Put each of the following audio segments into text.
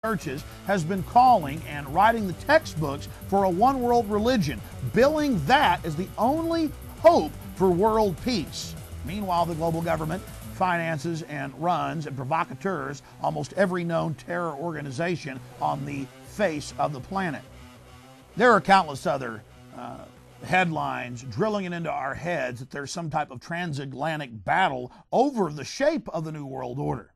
churches has been calling and writing the textbooks for a one-world religion, billing that as the only hope for world peace. Meanwhile, the global government finances and runs and provocateurs almost every known terror organization on the face of the planet. There are countless other headlines drilling it into our heads that there's some type of transatlantic battle over the shape of the New World Order.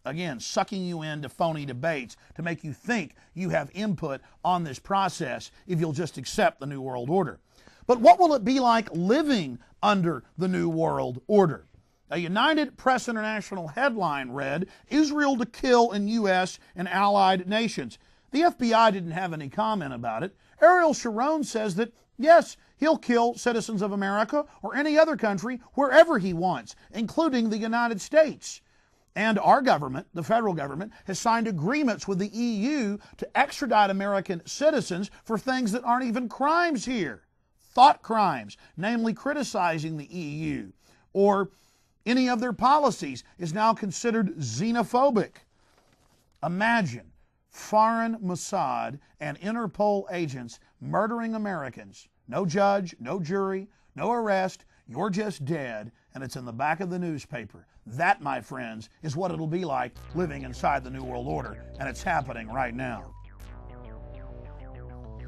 Again, sucking you into phony debates to make you think you have input on this process if you'll just accept the New World Order. But what will it be like living under the New World Order? A United Press International headline read, "Israel to kill in U.S. and allied nations." The FBI didn't have any comment about it. Ariel Sharon says that, yes, he'll kill citizens of America or any other country wherever he wants, including the United States. And our government, the federal government, has signed agreements with the EU to extradite American citizens for things that aren't even crimes here. Thought crimes, namely criticizing the EU, or any of their policies is now considered xenophobic. Imagine foreign Mossad and Interpol agents murdering Americans. No judge, no jury, no arrest, you're just dead, and it's in the back of the newspaper. That, my friends, is what it'll be like living inside the New World Order, and it's happening right now.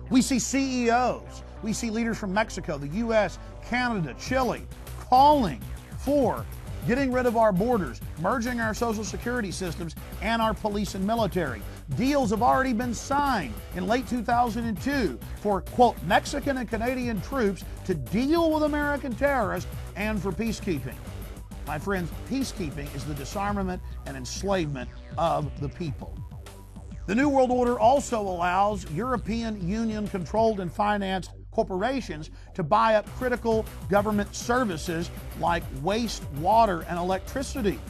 We see CEOs, we see leaders from Mexico, the U.S., Canada, Chile, calling for getting rid of our borders, merging our social security systems and our police and military. Deals have already been signed in late 2002 for, quote, Mexican and Canadian troops to deal with American terrorists and for peacekeeping. My friends, peacekeeping is the disarmament and enslavement of the people. The New World Order also allows European Union-controlled and financed corporations to buy up critical government services like waste, water, and electricity.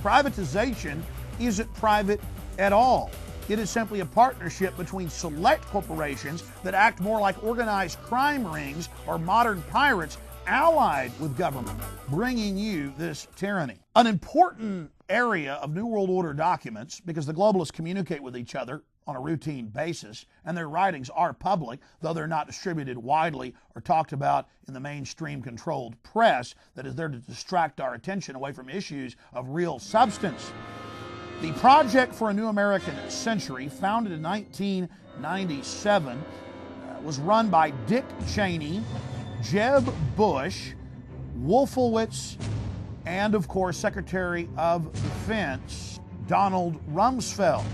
Privatization isn't private at all. It is simply a partnership between select corporations that act more like organized crime rings or modern pirates allied with government, bringing you this tyranny. An important area of New World Order documents, because the globalists communicate with each other on a routine basis, and their writings are public, though they're not distributed widely or talked about in the mainstream controlled press that is there to distract our attention away from issues of real substance. The Project for a New American Century, founded in 1997, was run by Dick Cheney, Jeb Bush, Wolfowitz, and of course Secretary of Defense Donald Rumsfeld.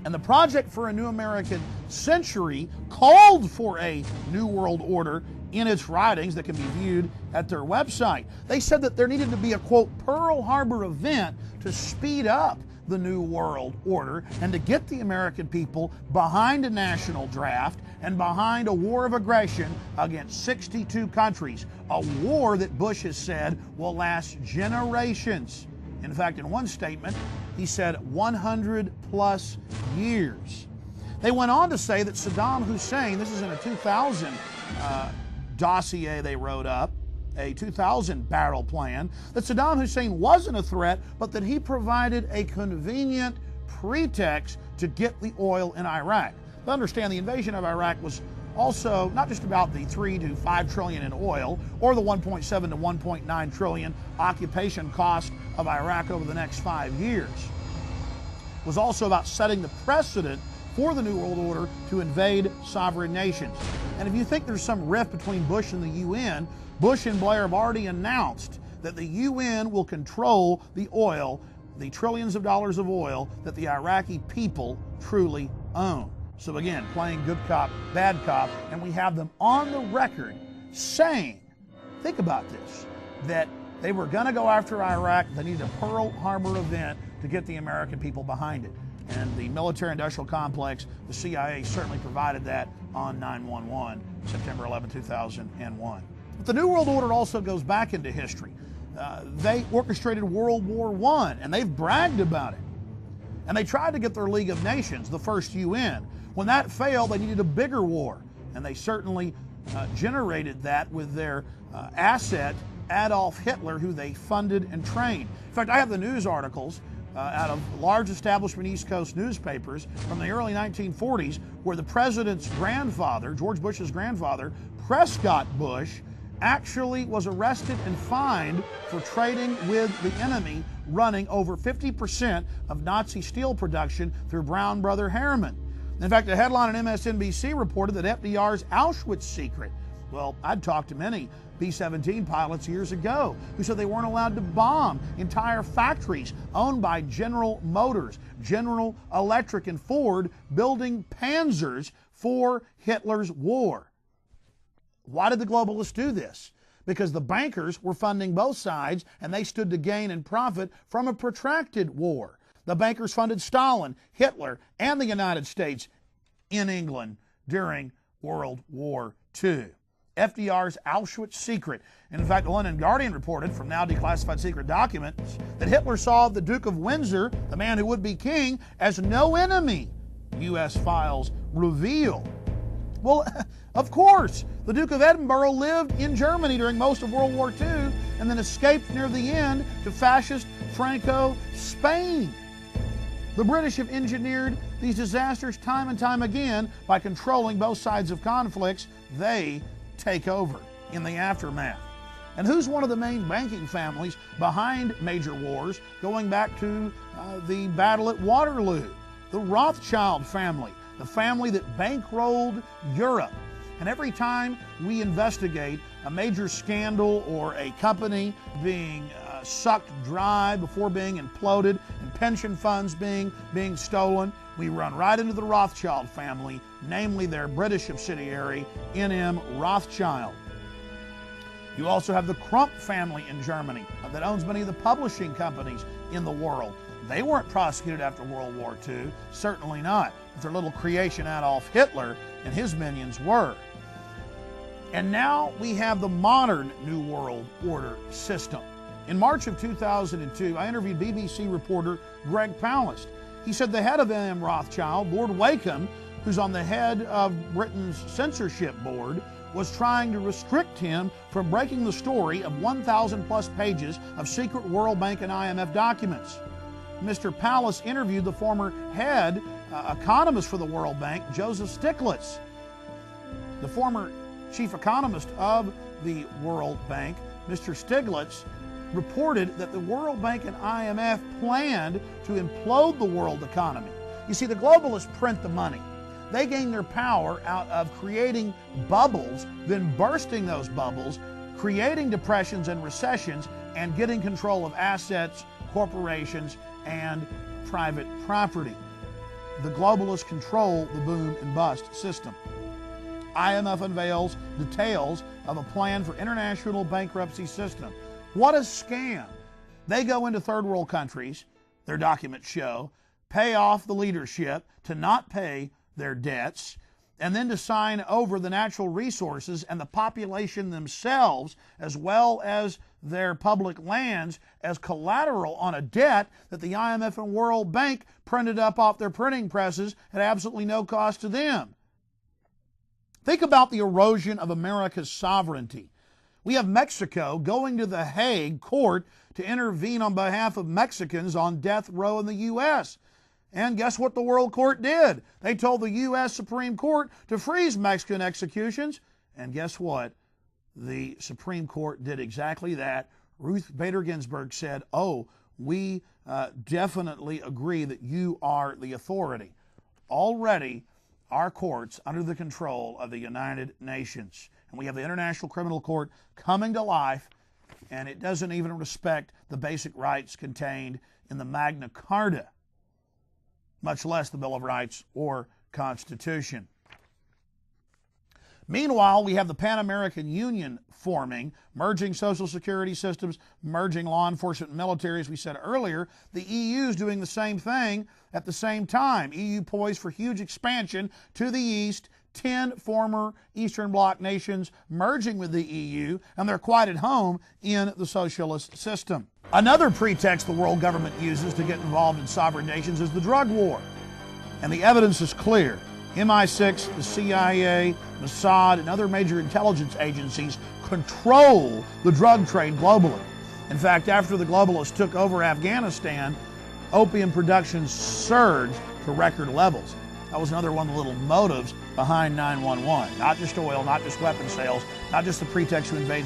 And the Project for a New American Century called for a New World Order in its writings that can be viewed at their website. They said that there needed to be a, quote, Pearl Harbor event to speed up the New World Order and to get the American people behind a national draft and behind a war of aggression against 62 countries, a war that Bush has said will last generations. In fact, in one statement, he said 100 plus years. They went on to say that Saddam Hussein, this is in a 2000 dossier they wrote up, a 2000 battle plan, that Saddam Hussein wasn't a threat, but that he provided a convenient pretext to get the oil in Iraq. But understand, the invasion of Iraq was also not just about the 3 to 5 trillion in oil or the 1.7 to 1.9 trillion occupation cost of Iraq over the next 5 years. It was also about setting the precedent for the New World Order to invade sovereign nations. And if you think there's some rift between Bush and the UN, Bush and Blair have already announced that the UN will control the oil, the trillions of dollars of oil that the Iraqi people truly own. So again, playing good cop, bad cop, and we have them on the record saying, think about this, that they were going to go after Iraq, they needed a Pearl Harbor event to get the American people behind it. And the military-industrial complex, the CIA, certainly provided that on 9/11, September 11, 2001. But the New World Order also goes back into history. They orchestrated World War I, and they've bragged about it. And they tried to get their League of Nations, the first UN. When that failed, they needed a bigger war, and they certainly generated that with their asset, Adolf Hitler, who they funded and trained. In fact, I have the news articles out of large establishment East Coast newspapers from the early 1940s, where the president's grandfather, George Bush's grandfather, Prescott Bush, actually was arrested and fined for trading with the enemy, running over 50% of Nazi steel production through Brown Brother Harriman. In fact, a headline on MSNBC reported that FDR's Auschwitz secret. Well, I'd talked to many B-17 pilots years ago who said they weren't allowed to bomb entire factories owned by General Motors, General Electric, and Ford, building Panzers for Hitler's war. Why did the globalists do this? Because the bankers were funding both sides, and they stood to gain and profit from a protracted war. The bankers funded Stalin, Hitler, and the United States in England during World War II. FDR's Auschwitz secret. And in fact, the London Guardian reported from now declassified secret documents that Hitler saw the Duke of Windsor, the man who would be king, as no enemy, U.S. files reveal. Well, of course, the Duke of Edinburgh lived in Germany during most of World War II and then escaped near the end to fascist Franco Spain. The British have engineered these disasters time and time again by controlling both sides of conflicts. They take over in the aftermath. And who's one of the main banking families behind major wars going back to the battle at Waterloo? The Rothschild family, the family that bankrolled Europe. And every time we investigate a major scandal or a company being sucked dry before being imploded and pension funds being stolen, we run right into the Rothschild family, namely their British subsidiary, N.M. Rothschild. You also have the Crump family in Germany that owns many of the publishing companies in the world. They weren't prosecuted after World War II, certainly not. But their little creation Adolf Hitler and his minions were. And now we have the modern New World Order system. In March of 2002, I interviewed BBC reporter Greg Palast. He said the head of N.M. Rothschild, Lord Wakeham, who's on the head of Britain's censorship board, was trying to restrict him from breaking the story of 1,000 plus pages of secret World Bank and IMF documents. Mr. Palast interviewed the former head economist for the World Bank, Joseph Stiglitz. The former chief economist of the World Bank, Mr. Stiglitz, reported that the World Bank and IMF planned to implode the world economy. You see, the globalists print the money. They gain their power out of creating bubbles, then bursting those bubbles, creating depressions and recessions, and getting control of assets, corporations, and private property. The globalists control the boom and bust system. IMF unveils details of a plan for international bankruptcy system. What a scam. They go into third world countries, their documents show, pay off the leadership to not pay their debts, and then to sign over the natural resources and the population themselves, as well as their public lands, as collateral on a debt that the IMF and World Bank printed up off their printing presses at absolutely no cost to them. Think about the erosion of America's sovereignty. We have Mexico going to the Hague court to intervene on behalf of Mexicans on death row in the U.S. And guess what the World Court did? They told the U.S. Supreme Court to freeze Mexican executions. And guess what? The Supreme Court did exactly that. Ruth Bader Ginsburg said, oh, we definitely agree that you are the authority. Already, our courts under the control of the United Nations. And we have the International Criminal Court coming to life, and it doesn't even respect the basic rights contained in the Magna Carta, much less the Bill of Rights or Constitution. Meanwhile, we have the Pan American Union forming, merging social security systems, merging law enforcement and military, as we said earlier. The EU is doing the same thing at the same time. EU poised for huge expansion to the east, 10 former Eastern Bloc nations merging with the EU, and they're quite at home in the socialist system. Another pretext the world government uses to get involved in sovereign nations is the drug war. And the evidence is clear. MI6, the CIA, Mossad, and other major intelligence agencies control the drug trade globally. In fact, after the globalists took over Afghanistan, opium production surged to record levels. That was another one of the little motives behind 9/11. Not just oil, not just weapon sales, not just the pretext to invade